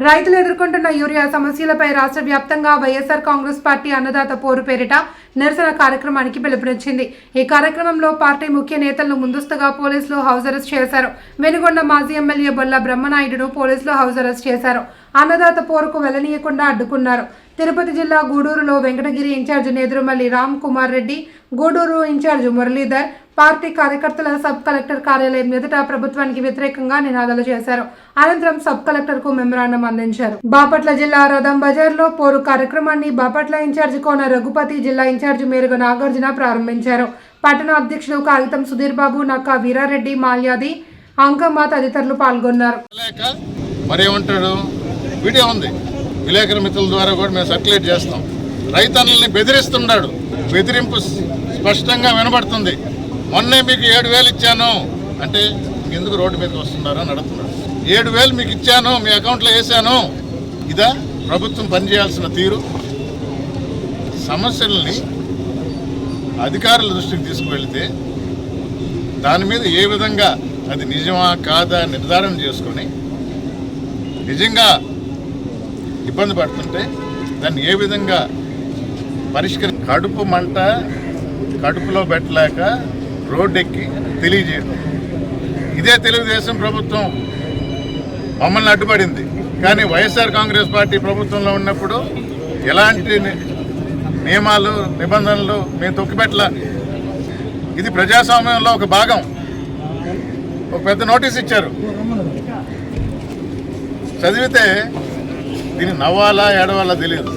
రైతులు ఎదుర్కొంటున్న యూరియా సమస్యలపై రాష్ట్ర వ్యాప్తంగా వైఎస్ఆర్ కాంగ్రెస్ పార్టీ అన్నదాత పోరు పేరిట నిరసన కార్యక్రమానికి పిలుపునిచ్చింది. ఈ కార్యక్రమంలో పార్టీ ముఖ్య నేతలను ముందస్తుగా పోలీసులు హౌస్ అరెస్ట్ చేశారు. వెనుగొండ మాజీ ఎమ్మెల్యే బొల్ల బ్రహ్మనాయుడును పోలీసులు హౌస్ అరెస్ట్ చేశారు. అన్నదాత పోరుకు వెళ్లనీయకుండా అడ్డుకున్నారు. తిరుపతి జిల్లా గూడూరులో Venkatagiri incharge Nedurumalli Ram Kumar Reddy, Gudur incharge Muralidhar party కార్యకర్తల సబ్ కలెక్టర్ కార్యాలయం ఎదుట ప్రభుత్వానికి వ్యతిరేకంగా నినాదాలు చేశారు. అనంతరం సబ్ కలెక్టర్ కు మెమరాండం అందించారు. బాపట్ల జిల్లా రథం బజార్లో పోరు కార్యక్రమాన్ని బాపట్ల ఇన్ఛార్జ్ కోన రఘుపతి, జిల్లా ఇన్ఛార్జ్ మేరుగ నాగార్జున ప్రారంభించారు. పట్టణ అధ్యక్షులు కాగితం సుధీర్ బాబు, నక్కా వీరారెడ్డి, మాల్యాది, అంకమ్మ తదితరులు పాల్గొన్నారు. వీడియో ఉంది, విలేకరుల మిత్రుల ద్వారా కూడా మేము సర్క్యులేట్ చేస్తాం. రైతన్నల్ని బెదిరిస్తున్నాడు, బెదిరింపు స్పష్టంగా వినబడుతుంది. మొన్నే మీకు 7,000 ఇచ్చాను అంటే ఎందుకు రోడ్డు మీదకి వస్తున్నారో అని అడుగుతున్నాడు. 7,000 మీకు ఇచ్చాను, మీ అకౌంట్లో వేసాను. ఇదా ప్రభుత్వం పనిచేయాల్సిన తీరు? సమస్యల్ని అధికారుల దృష్టికి తీసుకువెళితే దాని మీద ఏ విధంగా అది నిజమా కాదా నిర్ధారణ చేసుకొని నిజంగా ఇబ్బంది పడుతుంటే దాన్ని ఏ విధంగా కడుపు మంట కడుపులో పెట్టలేక రోడ్డెక్కి తెలియజేయడం. ఇదే తెలుగుదేశం ప్రభుత్వం మమ్మల్ని అడ్డుపడింది. కానీ వైఎస్ఆర్ కాంగ్రెస్ పార్టీ ప్రభుత్వంలో ఉన్నప్పుడు ఎలాంటి నియమాలు నిబంధనలు మేము తొక్కిపెట్టల. ఇది ప్రజాస్వామ్యంలో ఒక భాగం. ఒక పెద్ద నోటీస్ ఇచ్చారు, చదివితే దీన్ని నవ్వాలా ఏడవాలా తెలియదు.